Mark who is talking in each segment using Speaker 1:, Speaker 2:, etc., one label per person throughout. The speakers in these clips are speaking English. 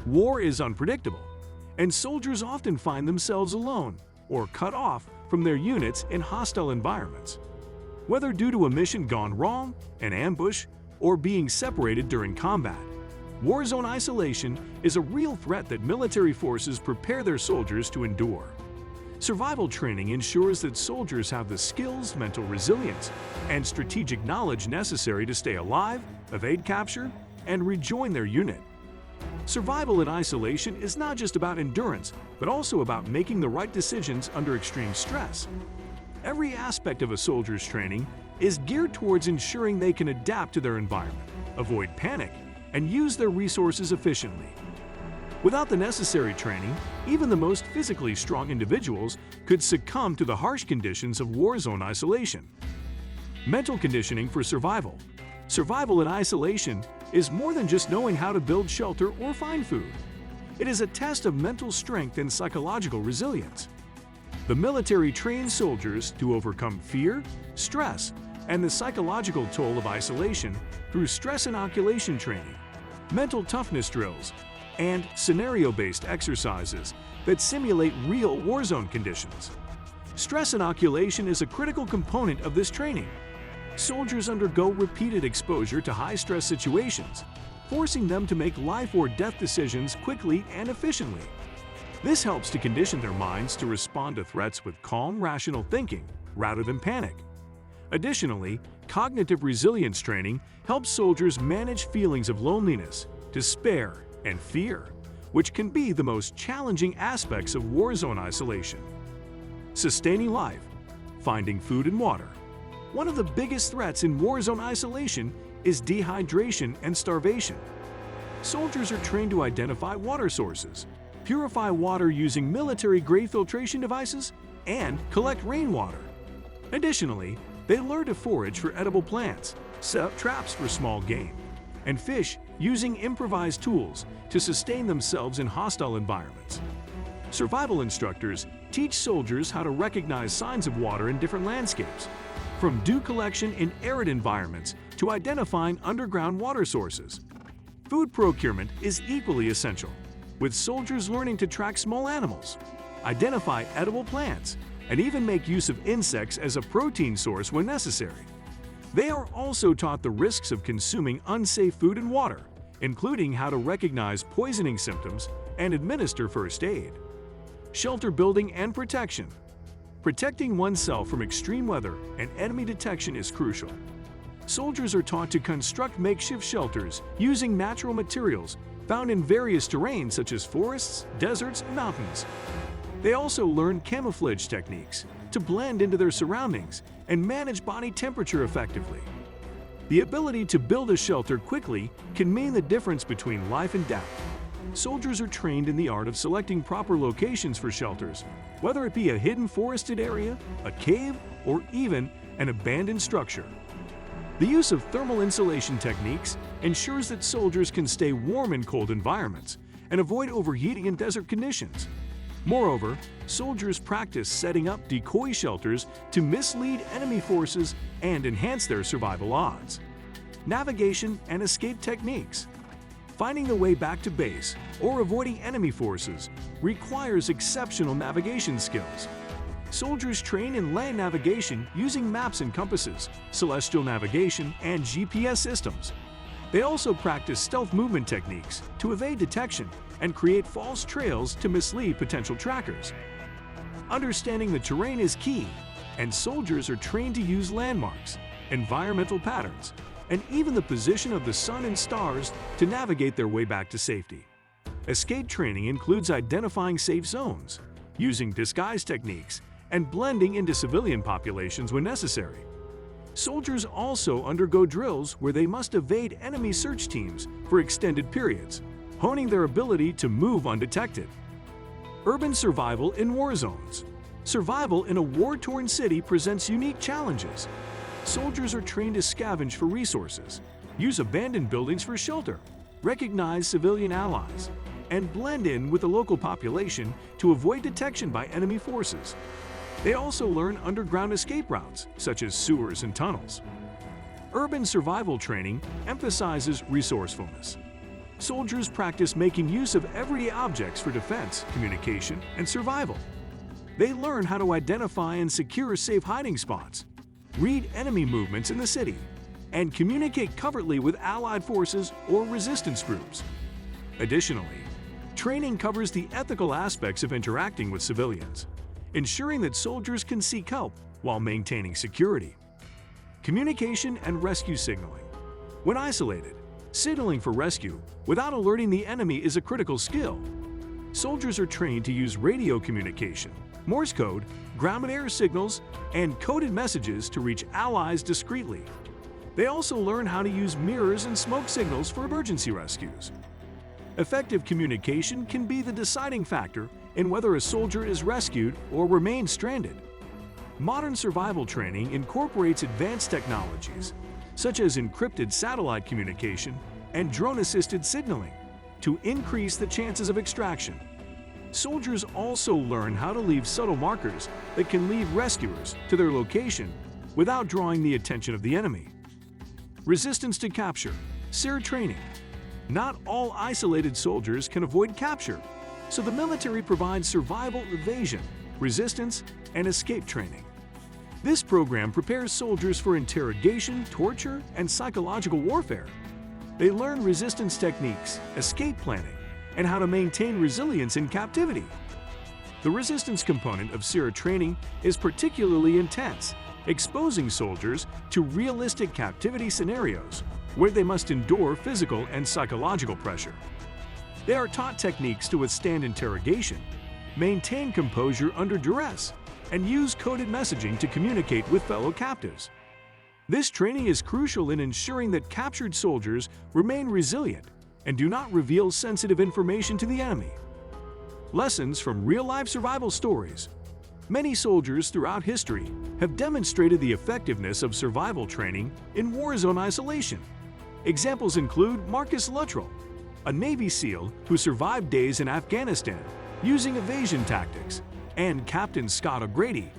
Speaker 1: War is unpredictable, and soldiers often find themselves alone or cut off from their units in hostile environments. Whether due to a mission gone wrong, an ambush, or being separated during combat, war zone isolation is a real threat that military forces prepare their soldiers to endure. Survival training ensures that soldiers have the skills, mental resilience, and strategic knowledge necessary to stay alive, evade capture, and rejoin their unit. Survival in isolation is not just about endurance, but also about making the right decisions under extreme stress. Every aspect of a soldier's training is geared towards ensuring they can adapt to their environment, avoid panic, and use their resources efficiently. Without the necessary training, even the most physically strong individuals could succumb to the harsh conditions of war zone isolation. Mental conditioning for survival. Survival in isolation is more than just knowing how to build shelter or find food. It is a test of mental strength and psychological resilience. The military trains soldiers to overcome fear, stress, and the psychological toll of isolation through stress inoculation training, mental toughness drills, and scenario-based exercises that simulate real war zone conditions. Stress inoculation is a critical component of this training. Soldiers undergo repeated exposure to high-stress situations, forcing them to make life or death decisions quickly and efficiently. This helps to condition their minds to respond to threats with calm, rational thinking rather than panic. Additionally, cognitive resilience training helps soldiers manage feelings of loneliness, despair, and fear, which can be the most challenging aspects of war zone isolation. Sustaining life, finding food and water. One of the biggest threats in war zone isolation is dehydration and starvation. Soldiers are trained to identify water sources, purify water using military-grade filtration devices, and collect rainwater. Additionally, they learn to forage for edible plants, set up traps for small game, and fish using improvised tools to sustain themselves in hostile environments. Survival instructors teach soldiers how to recognize signs of water in different landscapes, from dew collection in arid environments to identifying underground water sources. Food procurement is equally essential, with soldiers learning to track small animals, identify edible plants, and even make use of insects as a protein source when necessary. They are also taught the risks of consuming unsafe food and water, including how to recognize poisoning symptoms and administer first aid. Shelter building and protection. Protecting oneself from extreme weather and enemy detection is crucial. Soldiers are taught to construct makeshift shelters using natural materials found in various terrains such as forests, deserts, and mountains. They also learn camouflage techniques to blend into their surroundings and manage body temperature effectively. The ability to build a shelter quickly can mean the difference between life and death. Soldiers are trained in the art of selecting proper locations for shelters, whether it be a hidden forested area, a cave, or even an abandoned structure. The use of thermal insulation techniques ensures that soldiers can stay warm in cold environments and avoid overheating in desert conditions. Moreover, soldiers practice setting up decoy shelters to mislead enemy forces and enhance their survival odds. Navigation and escape techniques. Finding the way back to base or avoiding enemy forces requires exceptional navigation skills. Soldiers train in land navigation using maps and compasses, celestial navigation, and GPS systems. They also practice stealth movement techniques to evade detection and create false trails to mislead potential trackers. Understanding the terrain is key, and soldiers are trained to use landmarks, environmental patterns, and even the position of the sun and stars to navigate their way back to safety. Escape training includes identifying safe zones, using disguise techniques, and blending into civilian populations when necessary. Soldiers also undergo drills where they must evade enemy search teams for extended periods, honing their ability to move undetected. Urban survival in war zones. Survival in a war-torn city presents unique challenges. Soldiers are trained to scavenge for resources, use abandoned buildings for shelter, recognize civilian allies, and blend in with the local population to avoid detection by enemy forces. They also learn underground escape routes, such as sewers and tunnels. Urban survival training emphasizes resourcefulness. soldiers practice making use of everyday objects for defense, communication, and survival. They learn how to identify and secure safe hiding spots, read enemy movements in the city, and communicate covertly with allied forces or resistance groups. Additionally, training covers the ethical aspects of interacting with civilians, ensuring that soldiers can seek help while maintaining security. Communication and rescue signaling. When isolated, signaling for rescue without alerting the enemy is a critical skill. Soldiers are trained to use radio communication, Morse code, ground-air signals, and coded messages to reach allies discreetly. They also learn how to use mirrors and smoke signals for emergency rescues. Effective communication can be the deciding factor in whether a soldier is rescued or remains stranded. Modern survival training incorporates advanced technologies, such as encrypted satellite communication and drone-assisted signaling, to increase the chances of extraction. Soldiers also learn how to leave subtle markers that can lead rescuers to their location without drawing the attention of the enemy. Resistance to capture, SIR training. Not all isolated soldiers can avoid capture, so the military provides survival evasion, resistance, and escape training. This program prepares soldiers for interrogation, torture, and psychological warfare. They learn resistance techniques, escape planning, and how to maintain resilience in captivity. The resistance component of SIR training is particularly intense, exposing soldiers to realistic captivity scenarios where they must endure physical and psychological pressure. They are taught techniques to withstand interrogation, maintain composure under duress, and use coded messaging to communicate with fellow captives. This training is crucial in ensuring that captured soldiers remain resilient and do not reveal sensitive information to the enemy. Lessons from real-life survival stories. Many soldiers throughout history have demonstrated the effectiveness of survival training in war zone isolation. Examples include Marcus Luttrell, a Navy SEAL who survived days in Afghanistan using evasion tactics, and Captain Scott O'Grady,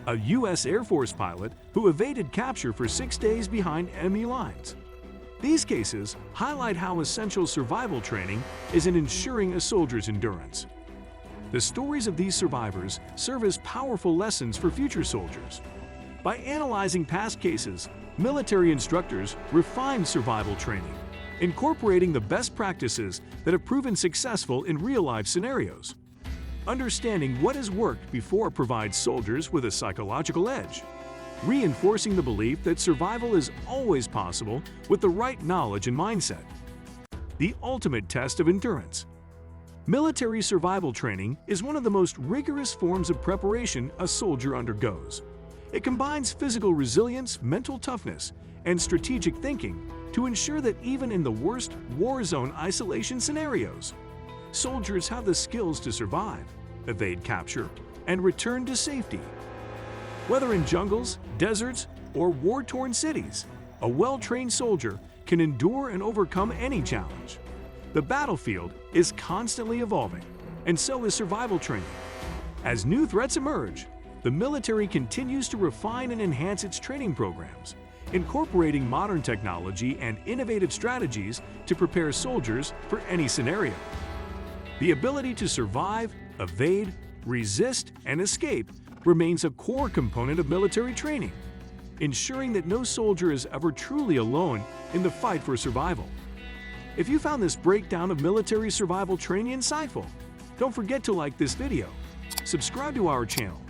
Speaker 1: a U.S. Air Force pilot who evaded capture for 6 days behind enemy lines. These cases highlight how essential survival training is in ensuring a soldier's endurance. The stories of these survivors serve as powerful lessons for future soldiers. By analyzing past cases, military instructors refine survival training, incorporating the best practices that have proven successful in real-life scenarios. Understanding what has worked before provides soldiers with a psychological edge, reinforcing the belief that survival is always possible with the right knowledge and mindset. The ultimate test of endurance. Military survival training is one of the most rigorous forms of preparation a soldier undergoes. It combines physical resilience, mental toughness, and strategic thinking to ensure that even in the worst war zone isolation scenarios, soldiers have the skills to survive, evade capture, and return to safety. Whether in jungles, deserts, or war-torn cities, a well-trained soldier can endure and overcome any challenge. The battlefield is constantly evolving, and so is survival training. As new threats emerge, the military continues to refine and enhance its training programs, incorporating modern technology and innovative strategies to prepare soldiers for any scenario. The ability to survive, evade, resist, and escape remains a core component of military training, ensuring that no soldier is ever truly alone in the fight for survival. If you found this breakdown of military survival training insightful, don't forget to like this video, subscribe to our channel,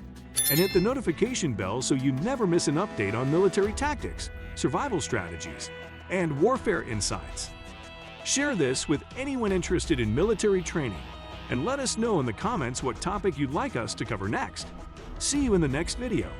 Speaker 1: and hit the notification bell so you never miss an update on military tactics, survival strategies, and warfare insights. Share this with anyone interested in military training, and let us know in the comments what topic you'd like us to cover next. See you in the next video.